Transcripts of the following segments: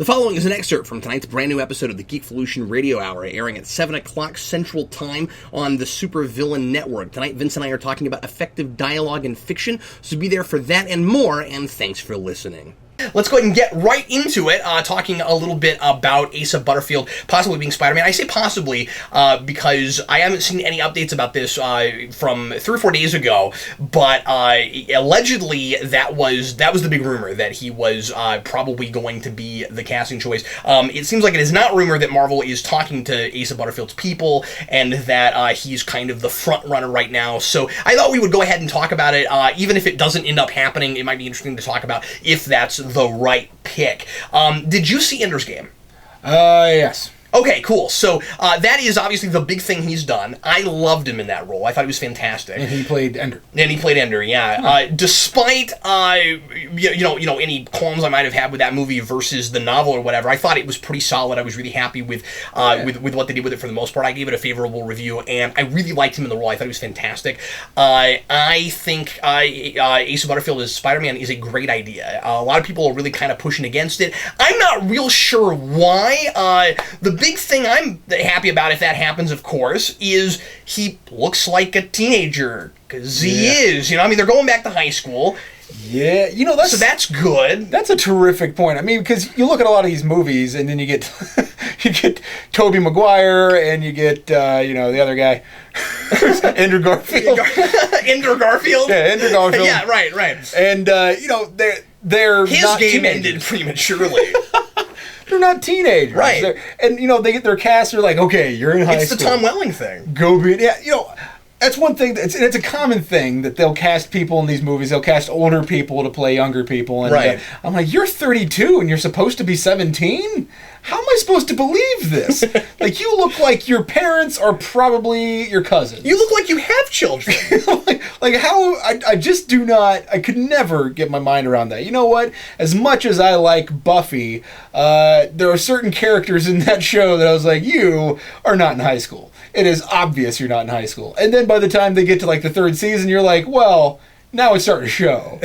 The following is an excerpt from tonight's brand new episode of the Geekvolution Radio Hour, airing at 7 o'clock Central Time on the Supervillain Network. Tonight, Vince and I are talking about effective dialogue in fiction, so be there for that and more, and thanks for listening. Let's go ahead and get right into it, talking a little bit about Asa Butterfield possibly being Spider-Man. I say possibly because I haven't seen any updates about this from 3 or 4 days ago, but allegedly that was the big rumor, that he was probably going to be the casting choice. It seems like it is not rumor that Marvel is talking to Asa Butterfield's people and that he's kind of the front runner right now, so I thought we would go ahead and talk about it. Even if it doesn't end up happening, it might be interesting to talk about if that's the right pick. Did you see Ender's Game? Yes. Okay, cool. So that is obviously the big thing he's done. I loved him in that role. I thought he was fantastic. And he played Ender. Yeah. Despite any qualms I might have had with that movie versus the novel or whatever, I thought it was pretty solid. I was really happy with what they did with it for the most part. I gave it a favorable review, and I really liked him in the role. I thought he was fantastic. I think Asa Butterfield as Spider-Man is a great idea. A lot of people are really kind of pushing against it. I'm not real sure why. The big thing I'm happy about, if that happens, of course, is he looks like a teenager, because he is. They're going back to high school. Yeah, so that's good. That's a terrific point. I mean, because you look at a lot of these movies, and then you get Tobey Maguire, and you get the other guy, Andrew Garfield. Andrew Garfield. Yeah, Andrew Garfield. Yeah, right. And they're his not game teenagers. ended prematurely. They're not teenagers, right? They get their cast. They're like, okay, you're in high school. It's the Tom Welling thing. Go be, That's one thing. It's a common thing that they'll cast people in these movies. They'll cast older people to play younger people. And right. I'm like, you're 32 and you're supposed to be 17? How am I supposed to believe this? Like, you look like your parents are probably your cousins. You look like you have children. like how, I just do not, I could never get my mind around that. You know what? As much as I like Buffy, there are certain characters in that show that I was like, you are not in high school. It is obvious you're not in high school. And then by the time they get to, the third season, you're like, well, now it's starting to show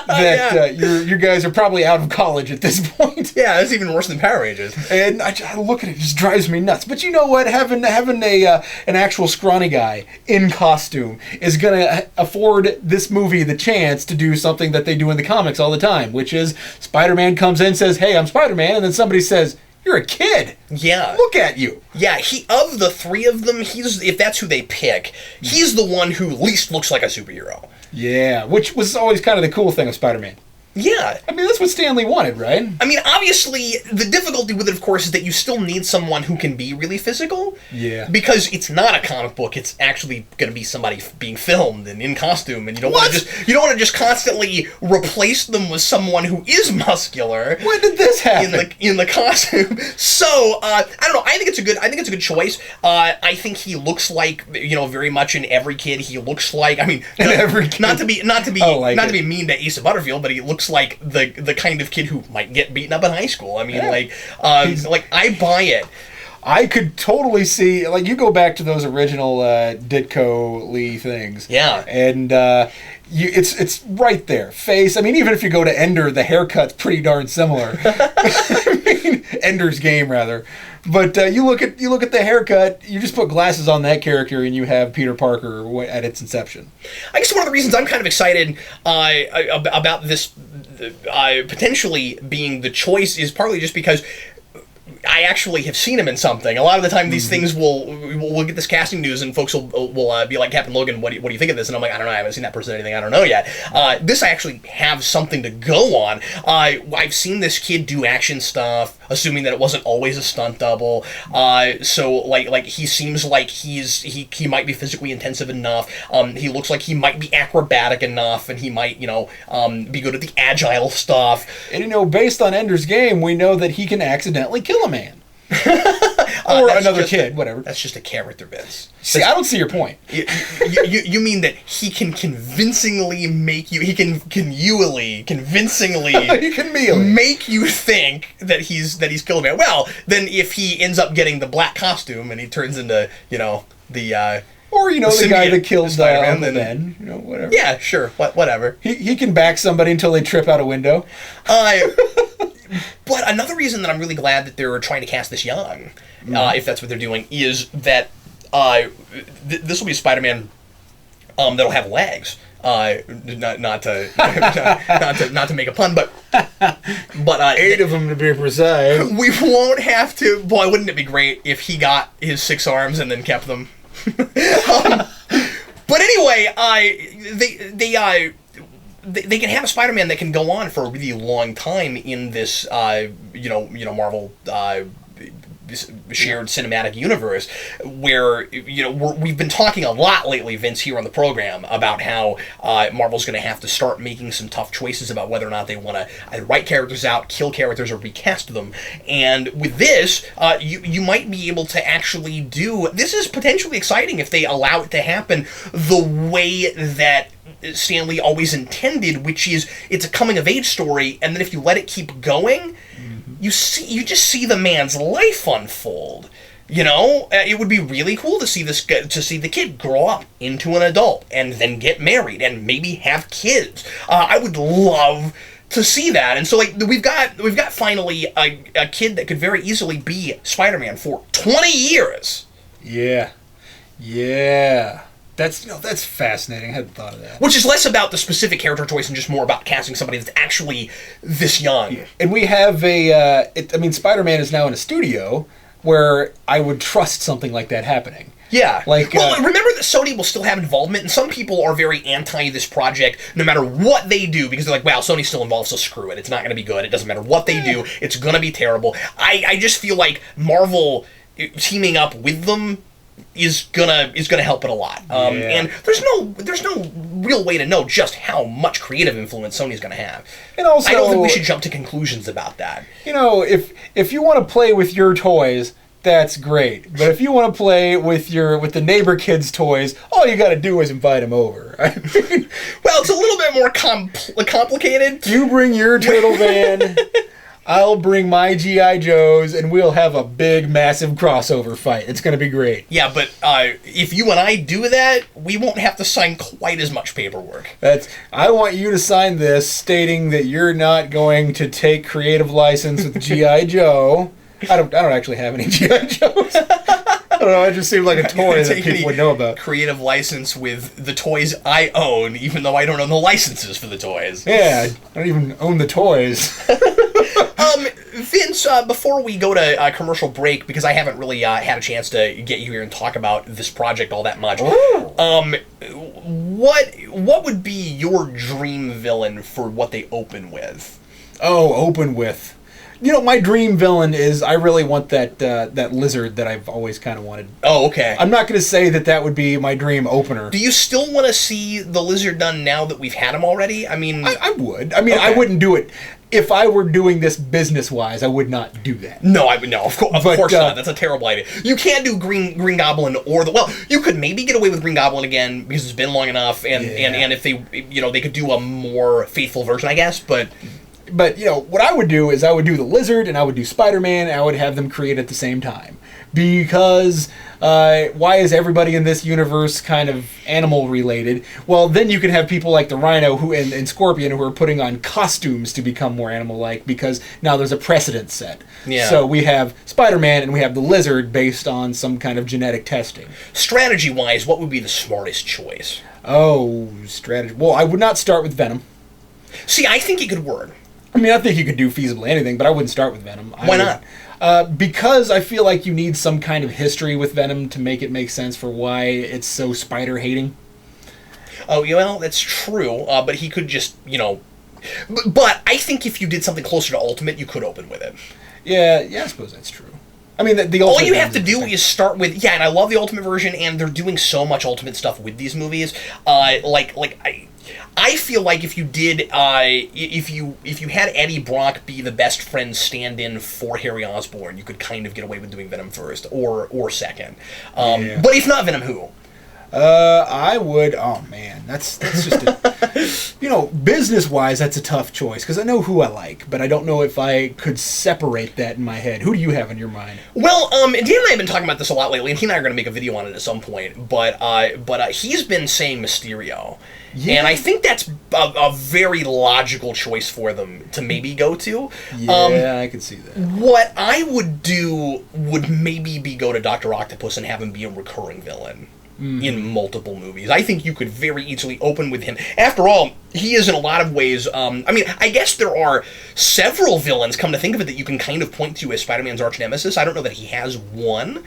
that you guys are probably out of college at this point. Yeah, that's even worse than Power Rangers. And I look at it, it just drives me nuts. But you know what? Having an actual scrawny guy in costume is going to afford this movie the chance to do something that they do in the comics all the time, which is Spider-Man comes in and says, hey, I'm Spider-Man, and then somebody says, you're a kid. Yeah. Look at you. Yeah, of the three of them, if that's who they pick, he's the one who least looks like a superhero. Yeah, which was always kind of the cool thing of Spider-Man. Yeah. I mean, that's what Stan Lee wanted, right? I mean, obviously, the difficulty with it, of course, is that you still need someone who can be really physical. Yeah. Because it's not a comic book. It's actually going to be somebody being filmed and in costume, and you don't want to just constantly replace them with someone who is muscular. When did this happen? In the costume. So, I don't know. I think it's a good choice. I think he looks like, very much in every kid. He looks like, every kid. not to be mean to Asa Butterfield, but he looks like the kind of kid who might get beaten up in high school. I mean, I buy it. I could totally see, you go back to those original Ditko Lee things. Yeah. And it's right there. Face, even if you go to Ender, the haircut's pretty darn similar. Ender's Game, rather. But you look at the haircut, you just put glasses on that character and you have Peter Parker at its inception. I guess one of the reasons I'm kind of excited about this potentially being the choice is partly just because I actually have seen him in something. A lot of the time, these things we'll get this casting news, and folks will be like, Captain Logan, what do you think of this? And I'm like, I don't know, I haven't seen that person in anything, I don't know yet. This I actually have something to go on. I've seen this kid do action stuff, assuming that it wasn't always a stunt double. So he seems like he might be physically intensive enough. He looks like he might be acrobatic enough, and he might be good at the agile stuff. And based on Ender's Game, we know that he can accidentally kill a man. Or another kid, whatever. That's just a character, Vince. See, I don't see your point. You mean that he can convincingly make you... He can convincingly he can make you think that he's killed a man. Well, then if he ends up getting the black costume and he turns into, the... Or, the guy that kills Uncle Ben, whatever. Yeah, sure, whatever. He can back somebody until they trip out a window. But another reason that I'm really glad that they're trying to cast this young, if that's what they're doing, is that this will be a Spider-Man that'll have legs. Not to make a pun, but 8 of them to be precise. We won't have to. Boy, wouldn't it be great if he got his 6 arms and then kept them? But anyway, they can have a Spider-Man that can go on for a really long time in this, Marvel shared cinematic universe, where we've been talking a lot lately, Vince, here on the program about how Marvel's going to have to start making some tough choices about whether or not they want to either write characters out, kill characters, or recast them. And with this, you might be able to actually do. This is potentially exciting if they allow it to happen the way that Stan Lee always intended, which is it's a coming of age story, and then if you let it keep going, you just see the man's life unfold. It would be really cool to see the kid grow up into an adult and then get married and maybe have kids. I would love to see that. And so we've got finally a kid that could very easily be Spider-Man for 20 years. Yeah. That's fascinating. I hadn't thought of that. Which is less about the specific character choice and just more about casting somebody that's actually this young. Yeah. And we have Spider-Man is now in a studio where I would trust something like that happening. Yeah. Remember that Sony will still have involvement, and some people are very anti this project no matter what they do, because they're like, wow, Sony's still involved, so screw it. It's not going to be good. It doesn't matter what they do. It's going to be terrible. I just feel like Marvel teaming up with them is gonna help it a lot. And there's no real way to know just how much creative influence Sony's gonna have. And also, I don't think we should jump to conclusions about that. If you want to play with your toys, that's great. But if you want to play with the neighbor kids' toys, all you got to do is invite them over. Well, it's a little bit more complicated. You bring your turtle van. I'll bring my G.I. Joes, and we'll have a big, massive crossover fight. It's going to be great. Yeah, but if you and I do that, we won't have to sign quite as much paperwork. I want you to sign this stating that you're not going to take creative license with G.I. Joe. I don't actually have any G.I. Joes. I don't know, it just seemed like a toy that people would know about. Creative license with the toys I own, even though I don't own the licenses for the toys. Yeah, I don't even own the toys. Vince, before we go to commercial break, because I haven't really had a chance to get you here and talk about this project all that much, what would be your dream villain for what they open with? Oh, open with. My dream villain is, I really want that lizard that I've always kind of wanted. Oh, okay. I'm not going to say that would be my dream opener. Do you still want to see the lizard done now that we've had him already? I mean... I would. I mean, okay. I wouldn't do it. If I were doing this business-wise, I would not do that. No, of course not. That's a terrible idea. You can't do Green Goblin or you could maybe get away with Green Goblin again because it's been long enough, and if they, they could do a more faithful version, I guess, But what I would do is I would do the Lizard and I would do Spider-Man and I would have them create at the same time. Because why is everybody in this universe kind of animal related? Well, then you can have people like the Rhino and Scorpion who are putting on costumes to become more animal-like, because now there's a precedent set. Yeah. So we have Spider-Man and we have the Lizard based on some kind of genetic testing. Strategy-wise, what would be the smartest choice? Oh, strategy. Well, I would not start with Venom. See, I think it could work. I mean, I think you could do feasibly anything, but I wouldn't start with Venom. Why not? Because I feel like you need some kind of history with Venom to make it make sense for why it's so spider-hating. Oh, well, that's true, but he could just, But I think if you did something closer to Ultimate, you could open with it. Yeah, I suppose that's true. I mean, the Ultimate... All you have to do is start with... Yeah, and I love the Ultimate version, and they're doing so much Ultimate stuff with these movies. I feel like if you did, if you had Eddie Brock be the best friend stand-in for Harry Osborn, you could kind of get away with doing Venom first or second. But if not Venom, who? I would. Oh man, that's just a, business-wise, that's a tough choice because I know who I like, but I don't know if I could separate that in my head. Who do you have in your mind? Well, Dan and I have been talking about this a lot lately, and he and I are going to make a video on it at some point. But he's been saying Mysterio, and I think that's a very logical choice for them to maybe go to. Yeah, I could see that. What I would do would maybe be go to Dr. Octopus and have him be a recurring villain. In multiple movies. I think you could very easily open with him. After all, he is in a lot of ways, I guess there are several villains, come to think of it, that you can kind of point to as Spider-Man's arch nemesis. I don't know that he has one.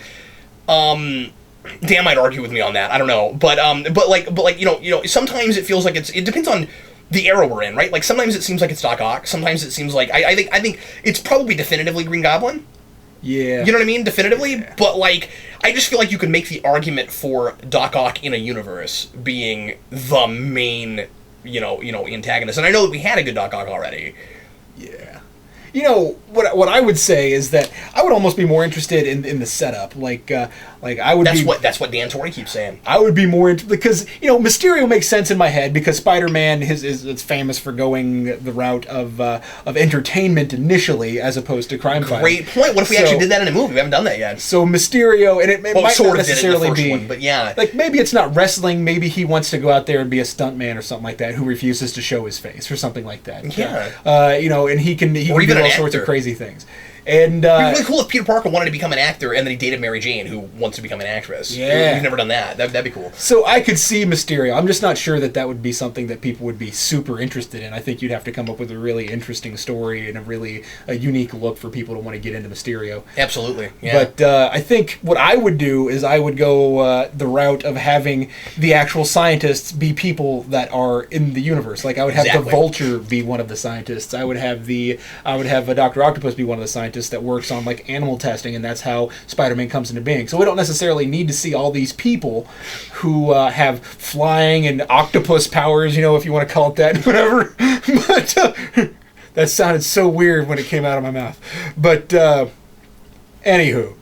Dan might argue with me on that. I don't know. But sometimes it feels like it depends on the era we're in, right? Like, sometimes it seems like it's Doc Ock. Sometimes it seems like, I think it's probably definitively Green Goblin. Yeah. You know what I mean? Definitively. Yeah. But, I just feel like you could make the argument for Doc Ock in a universe being the main, antagonist. And I know that we had a good Doc Ock already. Yeah. What I would say is that I would almost be more interested in the setup. I would. That's what Dan Torrey keeps saying. I would be more into because Mysterio makes sense in my head because Spider-Man is famous for going the route of entertainment initially as opposed to crime fighting. Great point. What if we actually did that in a movie? We haven't done that yet. So Mysterio, and it might not necessarily be, one, but yeah, maybe it's not wrestling. Maybe he wants to go out there and be a stuntman or something like that, who refuses to show his face or something like that. Yeah. And he can do all sorts of crazy things. And it'd be really cool if Peter Parker wanted to become an actor and then he dated Mary Jane, who wants to become an actress. Yeah. We've never done that. That'd be cool. So I could see Mysterio. I'm just not sure that would be something that people would be super interested in. I think you'd have to come up with a really interesting story and a unique look for people to want to get into Mysterio. Absolutely. Yeah. But I think what I would do is I would go the route of having the actual scientists be people that are in the universe. Like I would have the Vulture be one of the scientists. I would have Dr. Octopus be one of the scientists that works on animal testing, and that's how Spider-Man comes into being. So we don't necessarily need to see all these people who have flying and octopus powers, if you want to call it that, whatever. But that sounded so weird when it came out of my mouth. But anywho,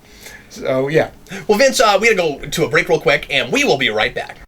so yeah. Well, Vince, we gotta go to a break real quick, and we will be right back.